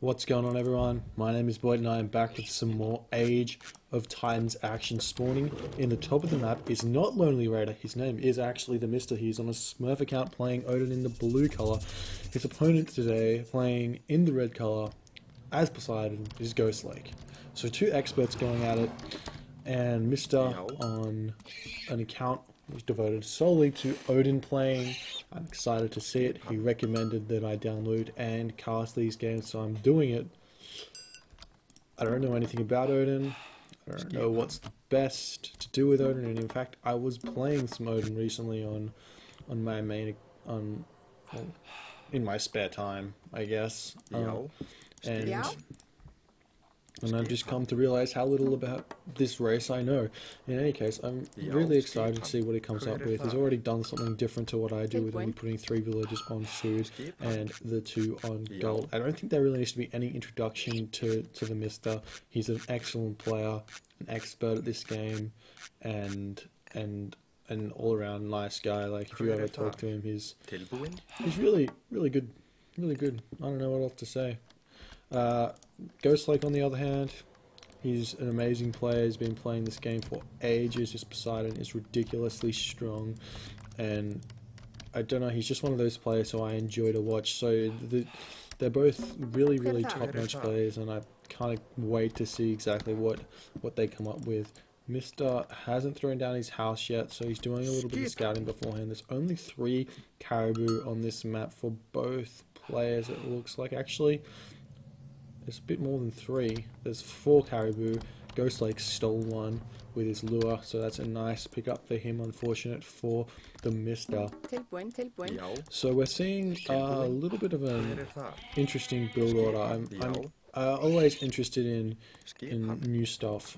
What's going on, everyone? My name is BoIt and I am back with some more Age of Titans action. Spawning in the top of the map is not Lonely Raider. His name is actually the Mista. He's on a Smurf account playing Odin in the blue color. His opponent today playing in the red color as Poseidon is Ghostlake. So two experts going at it, and Mista on an account devoted solely to Odin playing. I'm excited to see it. He recommended that I download and cast these games, so I'm doing it. I don't know anything about Odin. I don't know what's the best to do with Odin, and in fact, I was playing some Odin recently on my main in my spare time, I guess. And I've just come to realize how little about this race I know. In any case, I'm really excited to see what he comes up with. He's already done something different to what I do with only putting 3 villagers on food and the 2 on gold. I don't think there really needs to be any introduction to the Mista. He's an excellent player, an expert at this game, and an all-around nice guy. Like, if you ever talk to him, he's really good. Really good. I don't know what else to say. Ghostlake, on the other hand, he's an amazing player. He's been playing this game for ages. His Poseidon is ridiculously strong, and I don't know, he's just one of those players who I enjoy to watch. So they're both really top-notch players, and I can't wait to see exactly what they come up with. Mista hasn't thrown down his house yet, so he's doing a little bit of scouting beforehand. There's only 3 caribou on this map for both players, it looks like. Actually, there's a bit more than 3. There's 4 caribou. Ghostlake stole one with his lure, so that's a nice pickup for him. Unfortunate for the Mista. So we're seeing a little bit of an interesting build order. I'm always interested in new stuff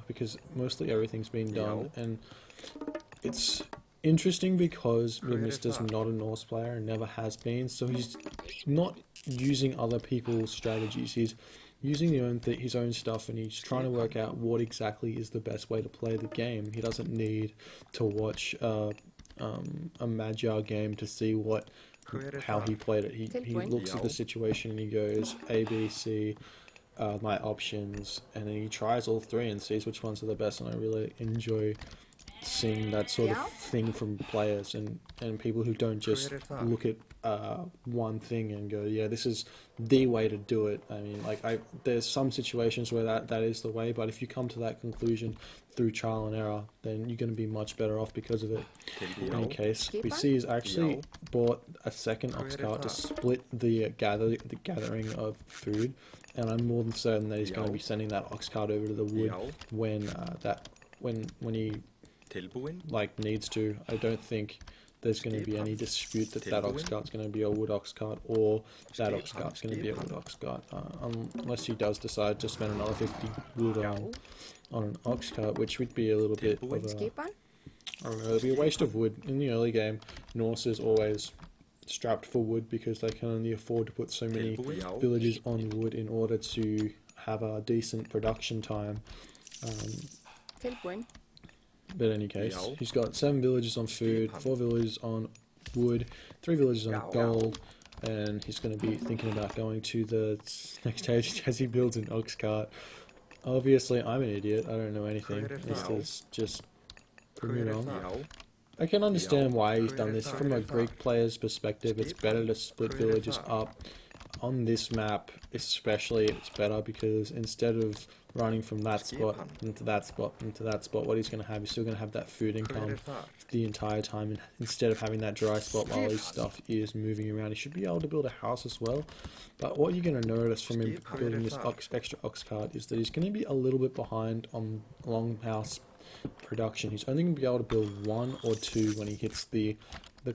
because mostly everything's been done, and it's interesting because the Mista's not a Norse player and never has been, so he's not using other people's strategies. He's using his own stuff, and he's trying to work out what exactly is the best way to play the game. He doesn't need to watch a Magyar game to see how he played it. He looks at the situation and he goes A, B, C, my options, and then he tries all 3 and sees which ones are the best. And I really enjoy seeing that sort of thing from players and people who don't just look at one thing and go, yeah, this is the way to do it. I mean, like, there's some situations where that is the way, but if you come to that conclusion through trial and error, then you're going to be much better off because of it. In any case, we see he's actually bought a second ox cart to split the gathering of food, and I'm more than certain that he's going to be sending that ox cart over to the wood when he needs to. I don't think there's going to be any dispute that ox cart's going to be a wood ox cart, or that ox cart's going to be a wood ox cart, unless he does decide to spend another 50 wood on an ox cart, which would be a little bit of a, I don't know, it'd be a waste of wood. In the early game, Norse is always strapped for wood because they can only afford to put so many villages on wood in order to have a decent production time. But in any case, he's got 7 villages on food, 4 villages on wood, 3 villages on gold, and he's going to be thinking about going to the next stage as he builds an ox cart. Obviously, I'm an idiot. I don't know anything. This is just pretty wrong. I can understand why he's done this. From a Greek player's perspective, it's better to split villages up. On this map especially, it's better because instead of running from that spot into that spot into that spot, what he's going to have, he's still going to have that food income the entire time, and instead of having that dry spot while his stuff is moving around, he should be able to build a house as well. But what you're going to notice from him building this extra ox cart is that he's going to be a little bit behind on longhouse production. He's only going to be able to build 1 or 2 when he hits the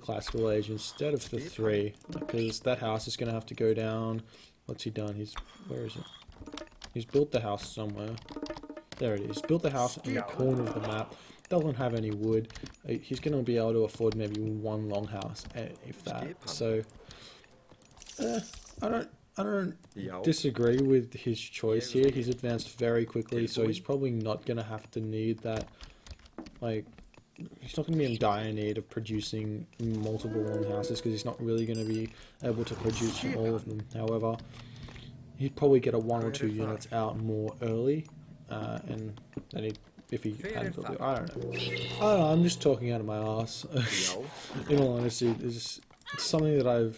classical age instead of the 3, because that house is going to have to go down. What's he done? Where is it? He's built the house somewhere. There it is. Built the house in the corner of the map. Doesn't have any wood. He's going to be able to afford maybe 1 longhouse, if that. So I don't disagree with his choice here. He's advanced very quickly, so he's probably not going to have to need that, like, he's not going to be in dire need of producing multiple longhouses because he's not really going to be able to produce from all of them. However, he'd probably get a 1 or 2 units out more early, and then if he hadn't built it, I don't know. I'm just talking out of my ass. In all honesty, it's something that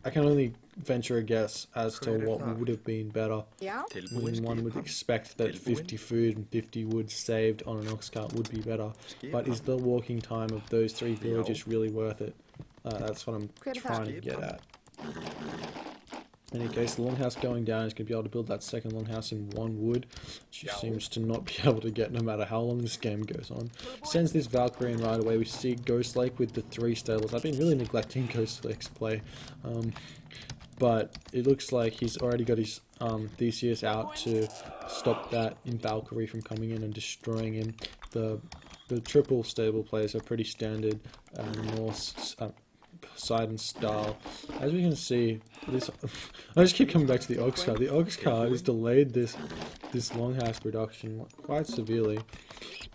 I can only venture a guess as to what would have been better. I mean, one would expect that 50 food and 50 wood saved on an ox cart would be better, but is the walking time of those 3 villages really worth it? That's what I'm trying to get at. In any case, the longhouse going down is going to be able to build that second longhouse in 1 wood, which he seems to not be able to get no matter how long this game goes on. Sends this Valkyrie in right away. We see Ghostlake with the 3 stables. I've been really neglecting Ghostlake's play, but it looks like he's already got his Theseus out to stop that Valkyrie from coming in and destroying him. The triple stable plays are pretty standard Norse Poseidon style. As we can see, this I just keep coming back to the ox cart. The ox cart has delayed this longhouse production quite severely,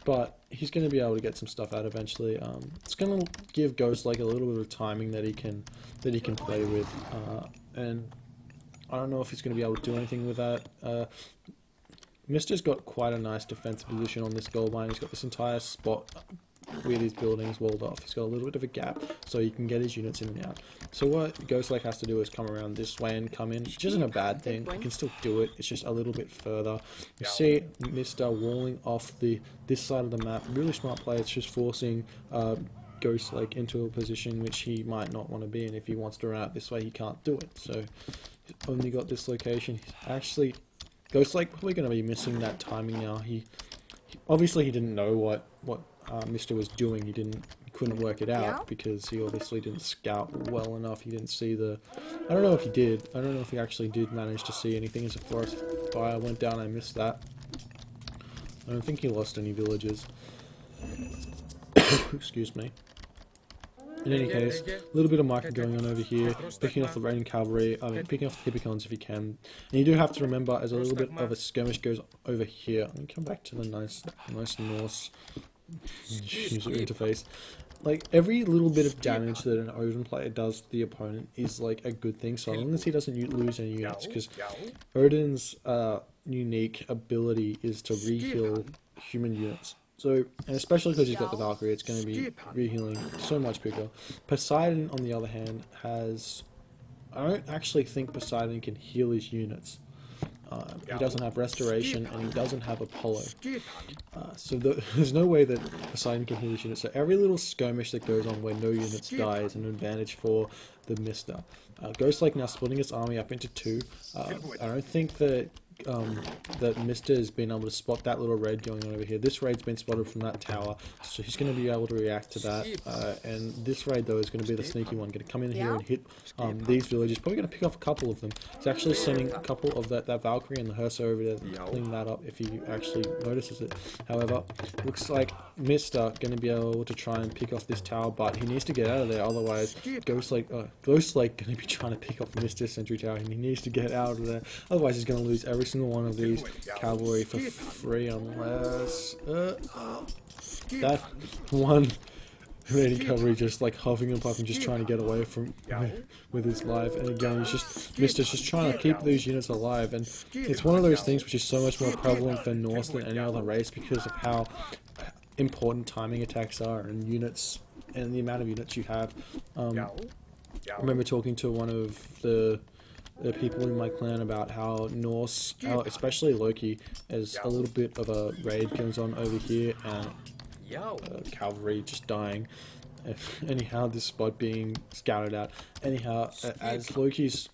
but he's going to be able to get some stuff out eventually. It's going to give Ghostlake a little bit of timing that he can play with, and I don't know if he's going to be able to do anything with that. Mista's got quite a nice defensive position on this gold mine. He's got this entire spot with his buildings walled off. He's got a little bit of a gap so he can get his units in and out. So what Ghostlake has to do is come around this way and come in, which isn't a bad thing. He can still do it, it's just a little bit further. You see Mista walling off this side of the map. Really smart play. It's just forcing Ghostlake into a position which he might not want to be in. If he wants to run out this way, he can't do it. So he's only got this location. Actually, Ghostlake probably going to be missing that timing now. He obviously he didn't know what Mista was doing. He couldn't work it out because he obviously didn't scout well enough. He didn't see I don't know if he did. I don't know if he actually did manage to see anything as a forest fire went down. I missed that. I don't think he lost any villages. Excuse me. In any case, a little bit of market going on over here, picking off the raiding cavalry, picking off the Hippicons if you can. And you do have to remember, as a little bit of a skirmish goes over here, I'm going to come back to the nice Norse user interface. Like, every little bit of damage that an Odin player does to the opponent is like a good thing, so long as he doesn't lose any units, because Odin's unique ability is to re-heal human units. So, and especially because he's got the Valkyrie, it's going to be re-healing so much quicker. Poseidon, on the other hand, I don't actually think Poseidon can heal his units. He doesn't have Restoration, and he doesn't have Apollo. So there's no way that Poseidon can heal his units. So every little skirmish that goes on where no units die is an advantage for the Mista. Ghostlake now splitting his army up into 2. I don't think that Mista has been able to spot that little raid going on over here. This raid's been spotted from that tower, so he's going to be able to react to that. And this raid, though, is going to be the sneaky one. Going to come in here and hit these villages. Probably going to pick off a couple of them. He's actually sending a couple of that Valkyrie and the Hearse over there to clean that up if he actually notices it. However, looks like Mista going to be able to try and pick off this tower, but he needs to get out of there. Otherwise, Ghostlake going to be trying to pick off Mista's sentry tower, and he needs to get out of there. Otherwise, he's going to lose every single one of these cavalry for free, unless that one raiding cavalry just like huffing and puffing, just trying to get away from with his life. And again, Mista's just trying to keep these units alive, and it's one of those things which is so much more prevalent for Norse than any other race because of how important timing attacks are and units and the amount of units you have. I remember talking to one of the people in my clan about how Norse, especially Loki, has a little bit of a raid goes on over here, and cavalry just dying. Anyhow, this spot being scouted out. Anyhow, as Loki's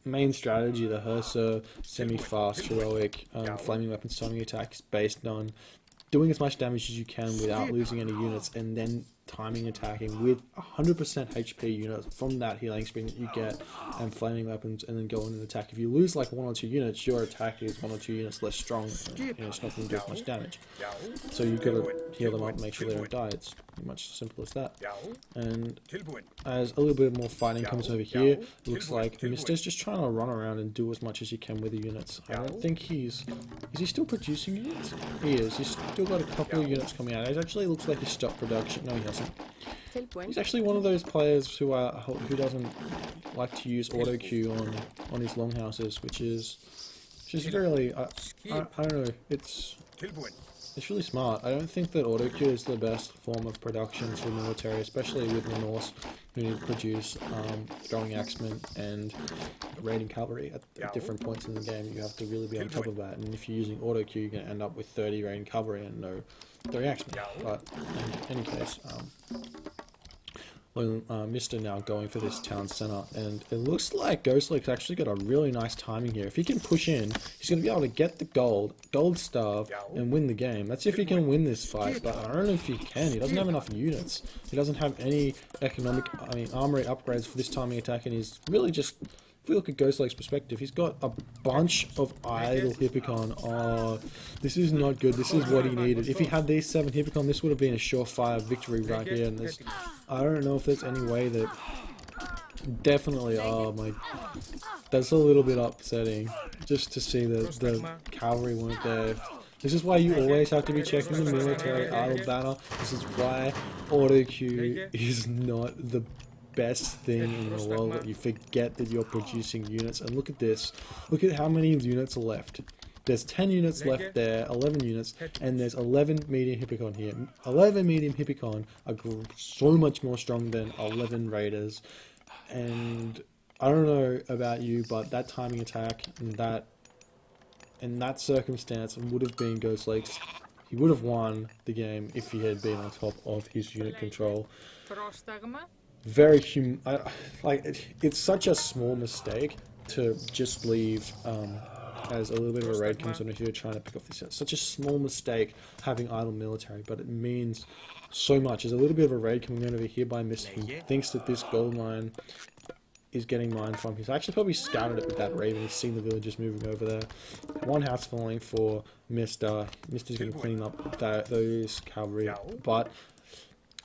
main strategy, the Hearse semi-fast, heroic, flaming weapons timing attack is based on doing as much damage as you can without losing any units, and then timing attacking with 100% HP units from that healing screen that you get, and flaming weapons, and then go on and attack. If you lose like 1 or 2 units, your attack is 1 or 2 units less strong, and it's not going to do as much damage. So you've got to heal them up and make sure they don't die. It's much simple as that. And as a little bit more fighting comes over here, it looks like Mista's just trying to run around and do as much as he can with the units. I don't think is he still producing units? He is. He's still got a couple of units coming out. It actually looks like he stopped production. No, he hasn't. decent. He's actually one of those players who doesn't like to use auto queue on his longhouses, which is really I don't know, it's really smart. I don't think that auto queue is the best form of production for military, especially with the Norse, who need to produce throwing axemen and raiding cavalry at different points in the game. You have to really be on top of that, and if you're using auto queue, you're going to end up with 30 raiding cavalry and no throwing axemen. But in any case, Mista now going for this town center, and it looks like Ghostlake's actually got a really nice timing here. If he can push in, he's going to be able to get the gold starve, and win the game. That's if he can win this fight, but I don't know if he can. He doesn't have enough units. He doesn't have any armory upgrades for this timing attack, and he's really just, if we look at Ghostlake's perspective, he's got a bunch of idle Hippicon. Oh, this is not good. This is what he needed. If he had these 7 Hippicon, this would have been a surefire victory right here. And I don't know if there's any way that... Definitely, oh my... That's a little bit upsetting, just to see that the cavalry weren't there. This is why you always have to be checking the military idle banner. This is why auto queue is not the best thing in the world, that you forget that you're producing units. And look at this, look at how many units are left. There's 10 units left there, 11 units, and there's 11 medium Hippicon here. 11 medium Hippicon are so much more strong than 11 raiders. And I don't know about you, but that timing attack and that circumstance would have been Ghostlake's. He would have won the game if he had been on top of his unit control. Very it's such a small mistake to just leave as a little bit of a raid comes on if you're trying to pick off this. Such a small mistake having idle military, but it means so much. There's a little bit of a raid coming over here by Mista. He thinks that this gold mine is getting mined from. He's actually probably scouted it with that raven. He's seen the villagers moving over there. One house falling for Mista. Mista's going to be cleaning up those cavalry, but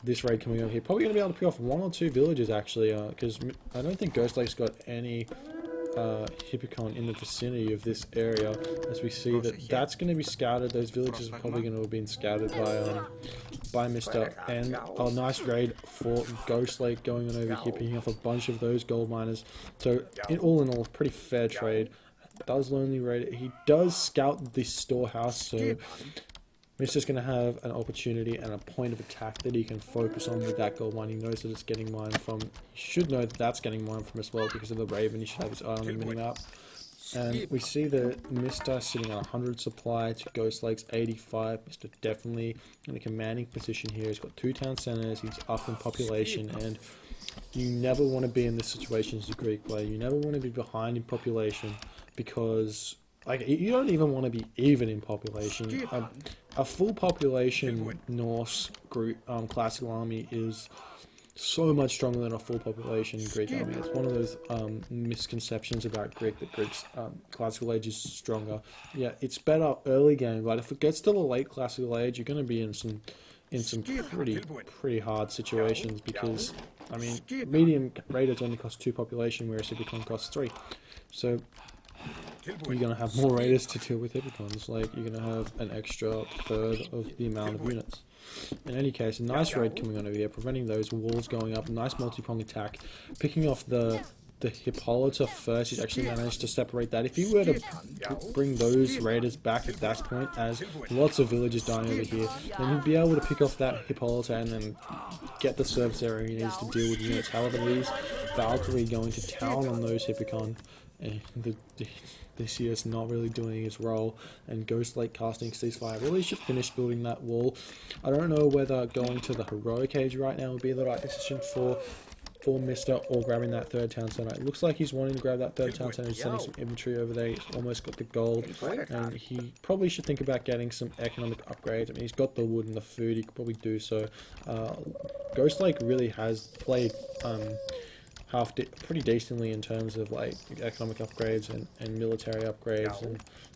this raid coming over here, probably going to be able to pick off 1 or 2 villages actually, because I don't think Ghostlake's got any Hippicon in the vicinity of this area, as we see that that's going to be scouted. Those villages are probably going to have been scouted by Mista, and a nice raid for Ghostlake going on over here, picking off a bunch of those gold miners. So all in all, pretty fair trade. Does lonely raid. He does scout this storehouse, so Mista's going to have an opportunity and a point of attack that he can focus on with that gold mine. He knows that it's getting mined from. He should know that that's getting mined from as well because of the raven. He should have his eye on the minimap. And we see that Mista sitting at 100 supply to Ghostlake's 85. Mista definitely in a commanding position here. He's got 2 town centers. He's up in population, and you never want to be in this situation as a Greek player. You never want to be behind in population, because you don't even want to be even in population. A full population Norse group classical army is so much stronger than a full population Greek army. It's one of those misconceptions about Greek, that Greek's classical age is stronger. Yeah, it's better early game, but if it gets to the late classical age, you're going to be in some pretty hard situations, because I mean, medium raiders only cost 2 population, whereas Hippicon costs 3. So you're going to have more raiders to deal with Hippicons. Like, you're going to have an extra third of the amount of units. In any case, a nice raid coming on over here, preventing those walls going up. Nice multi-prong attack, picking off the Hippolyta first. He's actually managed to separate that. If he were to bring those raiders back at that point, as lots of villagers dying over here, then he'd be able to pick off that Hippolyta and then get the service area he needs to deal with units. However, these Valkyrie going to town on those Hippicon, and the CS not really doing his role, and Ghostlake casting ceasefire. Really should finish building that wall. I don't know whether going to the heroic age right now would be the right decision for Mista, or grabbing that 3rd town center. It looks like he's wanting to grab that 3rd town center. He's sending some infantry over there. He's almost got the gold, and he probably should think about getting some economic upgrades. I mean, he's got the wood and the food. He could probably do so. Ghostlake really has played pretty decently in terms of like economic upgrades and military upgrades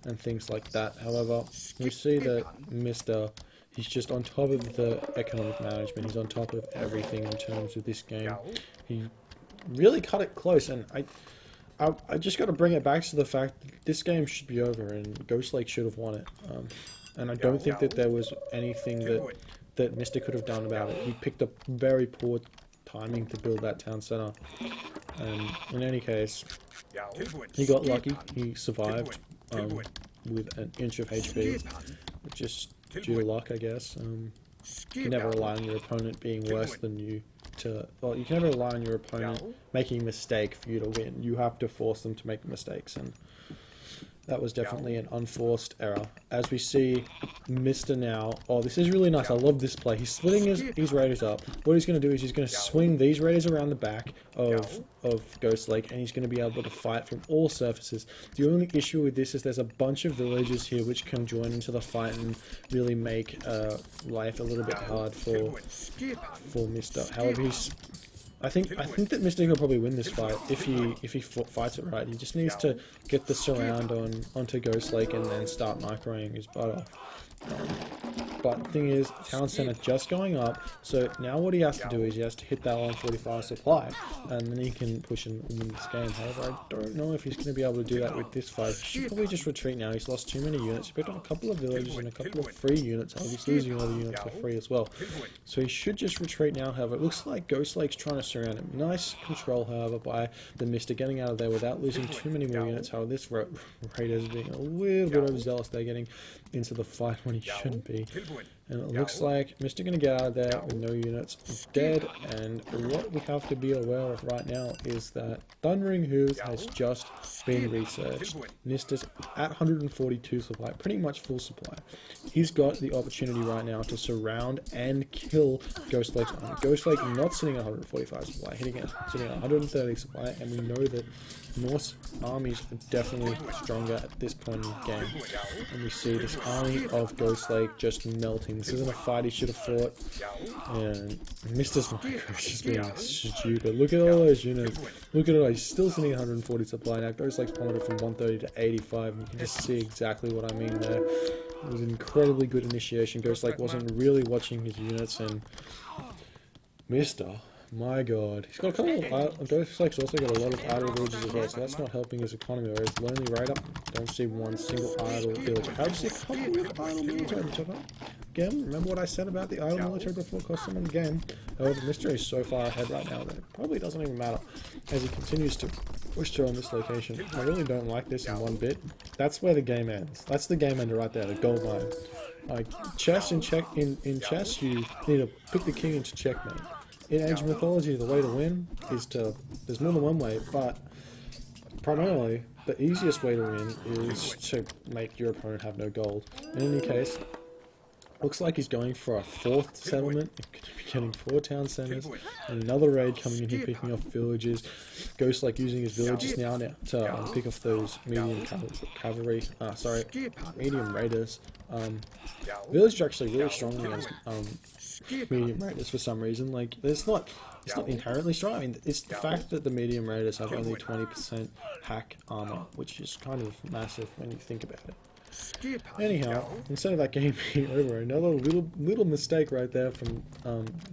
and things like that. However, we see that Mista, he's just on top of the economic management. He's on top of everything in terms of this game. He really cut it close, and I just got to bring it back to the fact that this game should be over and Ghostlake should have won it. And I don't think that there was anything that that Mista could have done about it. He picked a very poor timing to build that town center. In any case, he got lucky. He survived with an inch of HP, just due to luck, I guess. You can never rely on your opponent being worse than you to... Well, you can never rely on your opponent making a mistake for you to win. You have to force them to make mistakes, and that was definitely an unforced error. As we see Mista now... Oh, this is really nice. I love this play. He's splitting his raiders up. What he's going to do is he's going to swing these raiders around the back of Ghostlake, and he's going to be able to fight from all surfaces. The only issue with this is there's a bunch of villagers here which can join into the fight and really make life a little bit hard for Mista. However, I think that Mista will probably win this fight if he fights it right. He just needs to get the surround onto Ghostlake and then start microing his butt off. But the thing is, town center just going up, so now what he has to do is he has to hit that 145 supply, and then he can push and win this game. However, I don't know if he's going to be able to do that with this fight. He should probably just retreat now. He's lost too many units. He picked up a couple of villages and a couple of free units. He's losing other units for free as well. So he should just retreat now. However, it looks like Ghostlake's trying to surround him. Nice control, however, by the Mista getting out of there without losing too many more units. However, this raider is being a little bit overzealous. They're getting into the fight when he shouldn't be. And it looks like Mista going to get out of there with no units, dead. And what we have to be aware of right now is that Thundering Hooves has just been researched. Mista's at 142 supply, pretty much full supply. He's got the opportunity right now to surround and kill Ghostlake's army. Ghostlake not sitting at 145 supply, sitting at 130 supply, and we know that Norse armies are definitely stronger at this point in the game. And we see this army of Ghostlake just melting. This isn't a fight he should have fought. And Mista's micro is just being stupid. Look at all those units. Look at it all. He's still sitting at 140 supply now. Ghostlake's plummeted from 130 to 85. And you can just see exactly what I mean there. It was an incredibly good initiation. Ghostlake wasn't really watching his units, and Mista, my god. He's got a couple of Ghostlake's also got a lot of idle villages as well, so that's not helping his economy. Whereas Lonely Raider, don't see one single idle villager. How do you see a couple of idle military? Again, remember what I said about the idle military before it cost someone the game. However, Mista is so far ahead right now that it probably doesn't even matter as he continues to push through on this location. I really don't like this in one bit. That's where the game ends. That's the game ender right there, the gold mine. Like chess in chess, you need to pick the king into checkmate. In Age of Mythology, the way to win is to... There's more than one way, but primarily, the easiest way to win is to make your opponent have no gold. In any case, looks like he's going for a fourth settlement. He's going to be getting 4 town centers, and another raid coming in here picking off villages. Ghostlake using his villages now to pick off those medium cavalry. Medium raiders. Villagers are actually really strong against medium raiders for some reason. Like, it's not inherently strong. I mean, it's the fact that the medium raiders have only 20% hack armor, which is kind of massive when you think about it. Anyhow, instead of that game being over, another little mistake right there from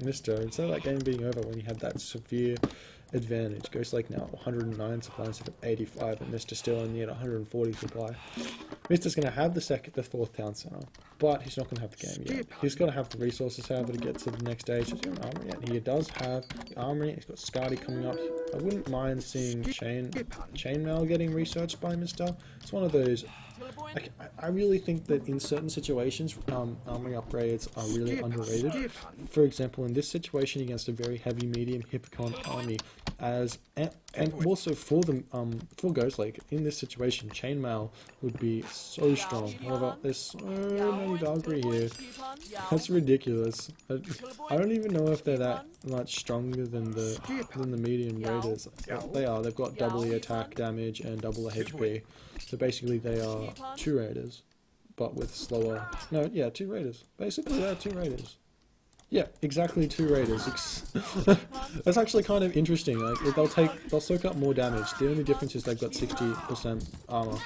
Mista. Instead of that game being over when he had that severe advantage, Ghostlake now 109 supply instead of 85, and Mista still only at 140 supply. Mista's going to have the 4th town center, but he's not going to have the game yet. He's got to have the resources, however, to get to the next stage. He's got an armory yet. He does have the armory. He's got Skadi coming up. I wouldn't mind seeing chainmail getting researched by Mista. It's one of those. I really think that in certain situations, armory upgrades are really underrated. For example, in this situation against a very heavy medium Hippocon army, and also for Ghostlake, in this situation, chainmail would be so strong. However, there's so many Valkyrie here. That's ridiculous. I don't even know if they're that much stronger than the medium raiders. They are. They've got double the attack damage and double the HP. So basically, they are 2 raiders, but with slower. No, yeah, 2 raiders. Basically, they're 2 raiders. Yeah, exactly 2 raiders. That's actually kind of interesting. Like, they'll soak up more damage. The only difference is they've got 60% armor.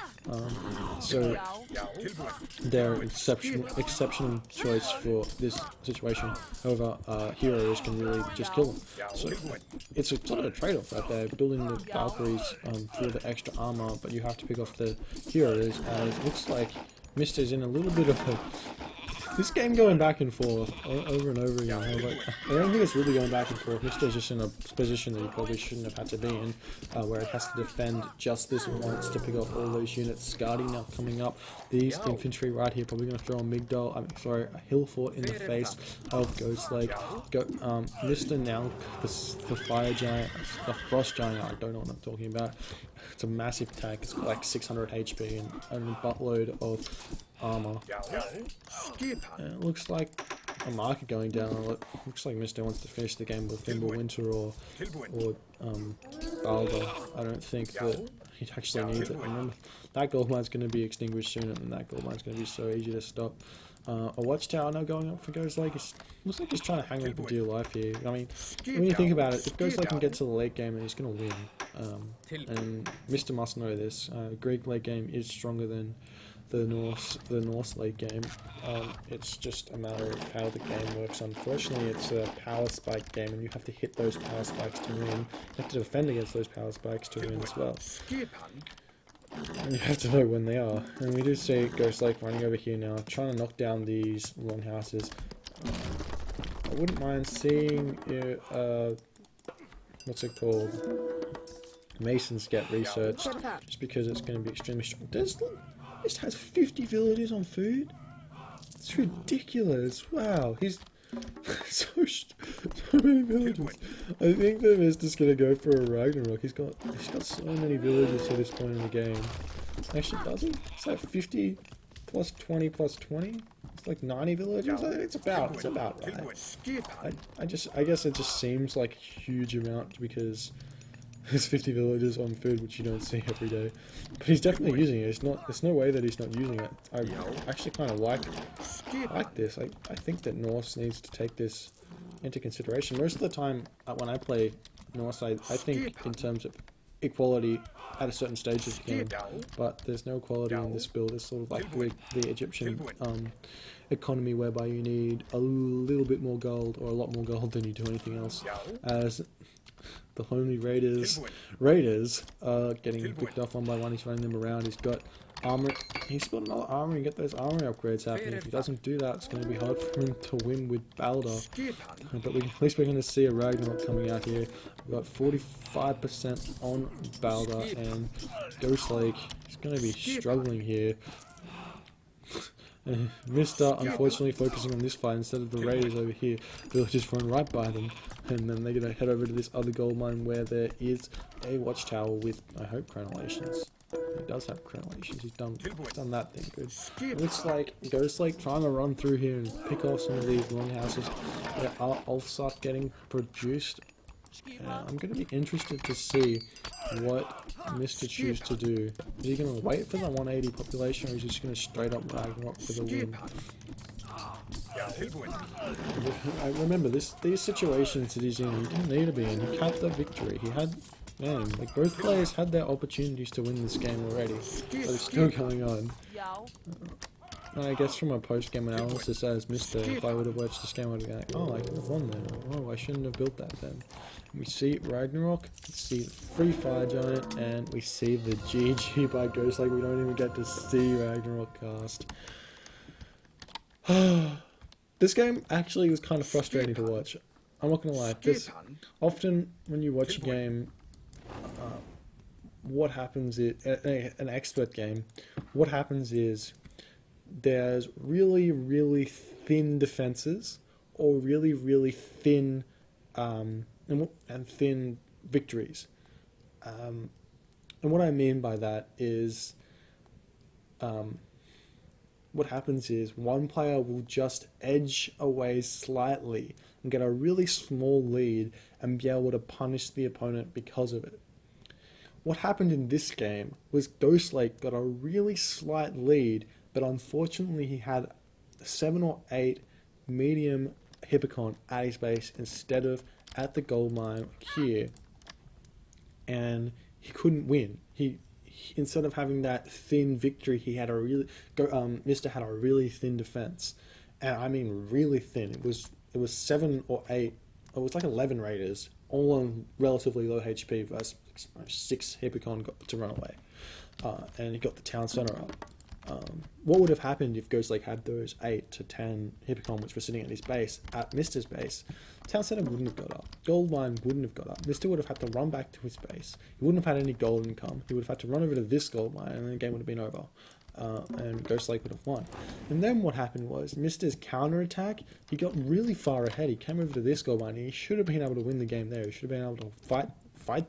So they're an exceptional choice for this situation. However, heroes can really just kill them. So it's a sort of a trade-off right there. Building the Valkyries for the extra armor, but you have to pick off the heroes. As it looks like Mista's in a little bit of a This game going back and forth over and over again. I don't think it's really going back and forth. Mista's just in a position that he probably shouldn't have had to be in, where it has to defend just this once to pick off all those units. Skadi now coming up. These infantry right here probably going to throw a Migdal, a hill fort in the face of Ghostlake. Mista now, the fire giant, the frost giant, I don't know what I'm talking about. It's a massive tank, it's got like 600 HP and a buttload of armor. And it looks like a market going down. It looks like Mista wants to finish the game with Winter or Balder. I don't think that he actually needs it. Remember, that gold mine's going to be extinguished soon, and that gold mine's going to be so easy to stop. A watchtower now going up for Ghostlake. Looks like he's trying to hang on for dear life here. I mean, when you think about it, if Ghostlake can get to the late game, then he's going to win. And Mista must know this. Greek late game is stronger than the Norse late game. It's just a matter of how the game works. Unfortunately, it's a power spike game, and you have to hit those power spikes to win. You have to defend against those power spikes to win as well. And you have to know when they are. And we do see Ghostlake running over here now, trying to knock down these longhouses. I wouldn't mind seeing what's it called? Masons get researched, just because it's going to be extremely strong. This has 50 villagers on food? It's ridiculous. Wow, he's so many villagers. I think that Mista's gonna go for a Ragnarok. He's got so many villagers at this point in the game. Actually, does he? Is that 50 plus 20 plus 20? It's like 90 villagers. It's about right. I guess it just seems like a huge amount because there's 50 villagers on food, which you don't see every day. But he's definitely using it. There's no way that he's not using it. I actually kind of like this. I think that Norse needs to take this into consideration. Most of the time, when I play Norse, I think in terms of equality at a certain stage of the game. But there's no equality in this build. It's sort of like the Egyptian economy, whereby you need a little bit more gold, or a lot more gold than you do anything else. As the lonely raiders are getting picked off one by one. He's running them around. He's got armor. He's got another armor and get those armor upgrades happening. If he doesn't do that, it's going to be hard for him to win with Balder. But at least we're going to see a Ragnarok coming out here. We've got 45% on Balder, and Ghostlake is going to be struggling here. Mista, unfortunately, focusing on this fight instead of the raiders over here. They'll just run right by them, and then they're going to head over to this other gold mine where there is a watchtower with, I hope, crenellations. He does have crenellations. He's done that thing good. It looks like Ghostlake trying to run through here and pick off some of these longhouses that are also getting produced. I'm going to be interested to see what Mista chooses to do. Is he going to wait for the 180 population, or is he just going to straight up Ragnarok for the win? I remember these situations that he's in, he didn't need to be in. He capped the victory. He had, man, like both players had their opportunities to win this game already, but it's still going on. I guess from a post-game analysis as Mista, if I would have watched this game, I would have been like, oh, I could have won then. Oh, I shouldn't have built that then. We see Ragnarok, we see the free fire giant, and we see the GG by Ghostlake. We don't even get to see Ragnarok cast. This game actually was kind of frustrating to watch. I'm not gonna lie. Often when you watch a game, what happens is an expert game. What happens is there's really thin defenses, or really thin and thin victories. And what I mean by that is what happens is one player will just edge away slightly and get a really small lead and be able to punish the opponent because of it. What happened in this game was Ghostlake got a really slight lead, but unfortunately he had 7 or 8 medium Hippocon at his base instead of at the gold mine here, and he couldn't win. He instead of having that thin victory, he had a really Mista had a really thin defense, and I mean really thin. It was 7 or 8. It was like 11 raiders, all on relatively low HP versus 6 Hippocon got to run away, and he got the town center up. What would have happened if Ghostlake had those 8 to 10 Hippocon which were sitting at his base, at Mista's base? Town Center wouldn't have got up. Goldmine wouldn't have got up. Mista would have had to run back to his base. He wouldn't have had any gold income. He would have had to run over to this goldmine, and then the game would have been over. And Ghostlake would have won. And then what happened was, Mista's counter-attack, he got really far ahead. He came over to this goldmine, and he should have been able to win the game there. He should have been able to fight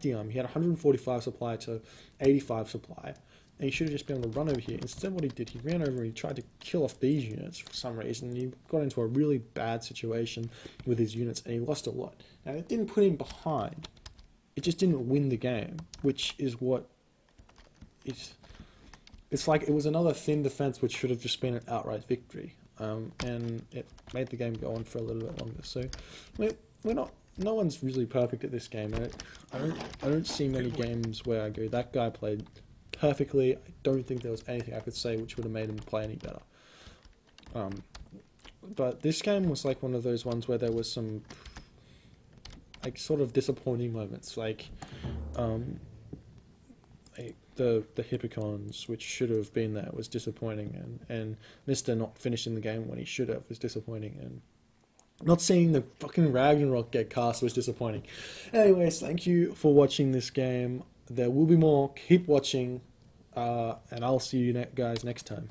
the He had 145 supply to 85 supply. And he should have just been able to run over here. Instead, what he did, he ran over and he tried to kill off these units for some reason. He got into a really bad situation with his units, and he lost a lot. Now, it didn't put him behind. It just didn't win the game, which is what... It's like it was another thin defense which should have just been an outright victory. And it made the game go on for a little bit longer. So, we're not... No one's really perfect at this game. I don't see many games where I go, that guy played perfectly. I don't think there was anything I could say which would have made him play any better. But this game was like one of those ones where there was some like sort of disappointing moments, like the Hippocons, which should have been there, was disappointing, and Mista not finishing the game when he should have was disappointing, and not seeing the fucking Ragnarok get cast was disappointing. Anyways, thank you for watching this game. There will be more. Keep watching, and I'll see you guys next time.